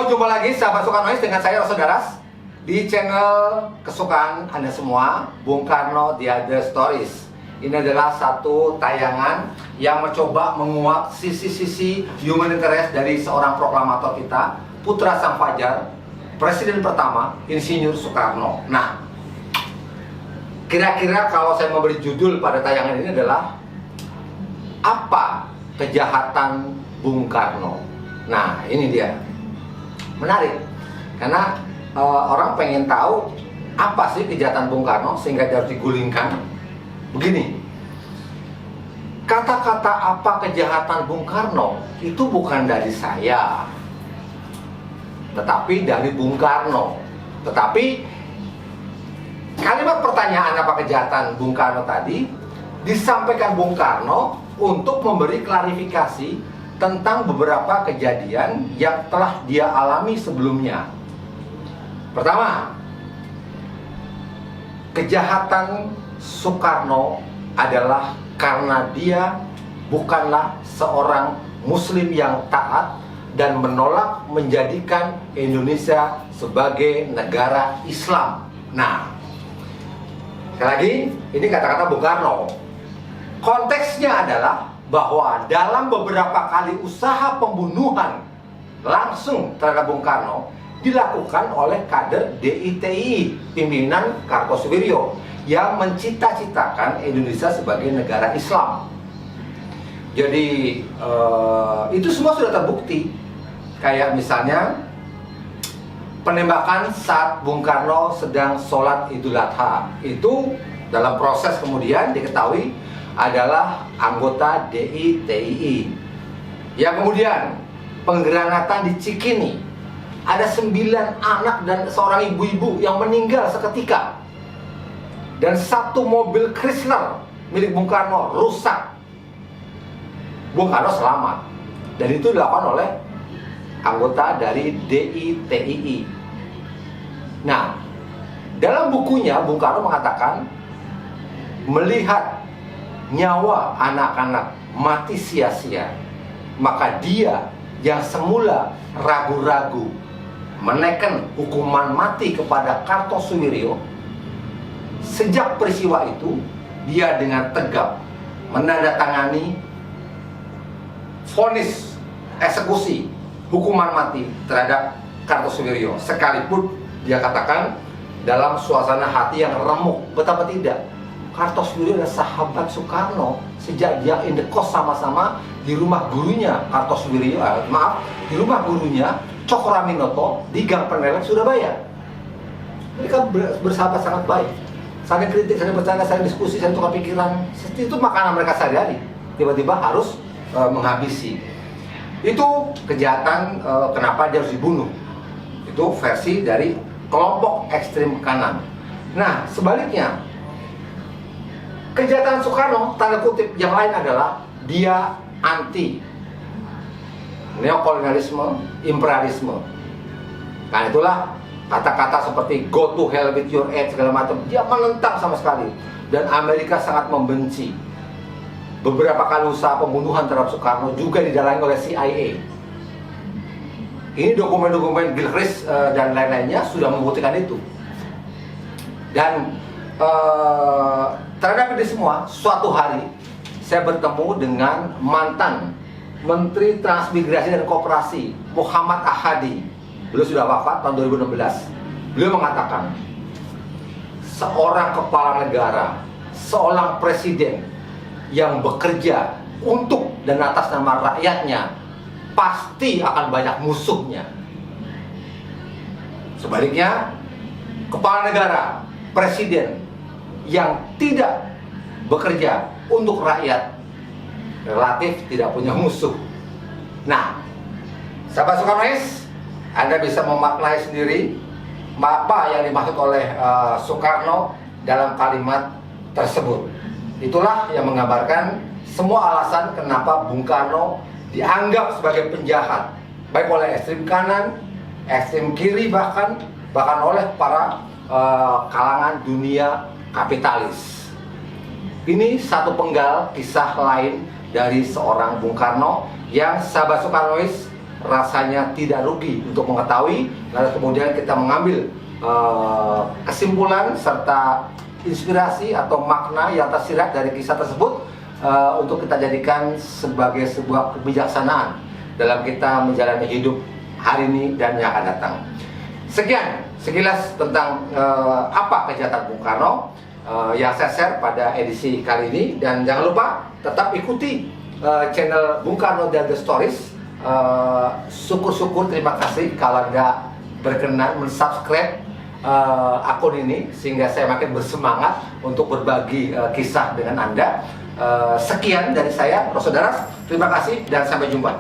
Halo, jumpa lagi sahabat Soekarnois dengan saya Rosso Daras di channel kesukaan Anda semua, Bung Karno The Other Stories. Ini adalah satu tayangan yang mencoba menguak sisi-sisi human interest dari seorang proklamator kita, putra Sang Fajar, presiden pertama, Insinyur Soekarno. Nah, kira-kira kalau saya memberi judul pada tayangan ini adalah apa kejahatan Bung Karno? Nah, ini dia. Menarik, karena orang pengen tahu apa sih kejahatan Bung Karno sehingga dia harus digulingkan. Begini, kata-kata apa kejahatan Bung Karno itu bukan dari saya, tetapi dari Bung Karno. Tetapi kalimat pertanyaan apa kejahatan Bung Karno tadi disampaikan Bung Karno untuk memberi klarifikasi tentang beberapa kejadian yang telah dia alami sebelumnya. Pertama, kejahatan Soekarno adalah karena dia bukanlah seorang muslim yang taat dan menolak menjadikan Indonesia sebagai negara Islam. Nah, sekali lagi, ini kata-kata Bung Karno. Konteksnya adalah bahwa dalam beberapa kali usaha pembunuhan langsung terhadap Bung Karno dilakukan oleh kader DITI pimpinan Kartosuwiryo yang mencita-citakan Indonesia sebagai negara Islam. Jadi itu semua sudah terbukti. Kayak misalnya penembakan saat Bung Karno sedang sholat Idul Adha. Itu dalam proses kemudian diketahui adalah anggota DITI. Yang kemudian penggranatan di Cikini, ada 9 anak dan seorang ibu-ibu yang meninggal seketika, dan 1 mobil Chrysler milik Bung Karno rusak. Bung Karno selamat, dan itu dilakukan oleh anggota dari DITI. Nah, dalam bukunya Bung Karno mengatakan melihat nyawa anak-anak mati sia-sia, maka dia yang semula ragu-ragu menaikkan hukuman mati kepada Kartosuwiryo, sejak peristiwa itu dia dengan tegap menandatangani vonis eksekusi hukuman mati terhadap Kartosuwiryo, sekalipun dia katakan dalam suasana hati yang remuk. Betapa tidak, Kartosuwiryo adalah sahabat Soekarno sejak dia indekos sama-sama di rumah gurunya Kartosuwiryo, di rumah gurunya Cokroaminoto di Gang Penelek, Surabaya. Mereka bersahabat sangat baik, saling kritik, saling bercanda, saling diskusi, saling tukar pikiran. Itu makanan mereka sehari-hari. Tiba-tiba harus menghabisi. Itu kejahatan kenapa dia harus dibunuh. Itu versi dari kelompok ekstrim kanan. Nah, sebaliknya, kejahatan Soekarno, tanda kutip, yang lain adalah dia anti neokolonialisme, imperialisme. Nah, itulah kata-kata seperti go to hell with your aid segala macam. Dia menentang sama sekali, dan Amerika sangat membenci. Beberapa kali usaha pembunuhan terhadap Soekarno juga didalangi oleh CIA. Ini dokumen-dokumen Gilchrist dan lain-lainnya sudah membuktikan itu. Dan terhadap ini semua, suatu hari saya bertemu dengan mantan Menteri Transmigrasi dan Koperasi, Muhammad Ahadi. Beliau sudah wafat tahun 2016. Beliau mengatakan, seorang kepala negara, seorang presiden yang bekerja untuk dan atas nama rakyatnya pasti akan banyak musuhnya. Sebaliknya, kepala negara, presiden yang tidak bekerja untuk rakyat relatif tidak punya musuh. Nah, sahabat Soekarnois, Anda bisa memaknai sendiri apa yang dimaksud oleh Soekarno dalam kalimat tersebut. Itulah yang menggambarkan semua alasan kenapa Bung Karno dianggap sebagai penjahat, baik oleh ekstrem kanan, ekstrem kiri, bahkan oleh para kalangan dunia kapitalis. Ini satu penggal kisah lain dari seorang Bung Karno yang sahabat Soekarnois rasanya tidak rugi untuk mengetahui, lalu kemudian kita mengambil kesimpulan serta inspirasi atau makna yang tersirat dari kisah tersebut untuk kita jadikan sebagai sebuah kebijaksanaan dalam kita menjalani hidup hari ini dan yang akan datang. Sekian sekilas tentang apa kejahatan Bung Karno yang saya share pada edisi kali ini, dan jangan lupa tetap ikuti channel Bung Karno dan The Stories. Syukur-syukur terima kasih kalau Anda berkenan mensubscribe akun ini sehingga saya makin bersemangat untuk berbagi kisah dengan Anda. Sekian dari saya, Rosodaras. Terima kasih dan sampai jumpa.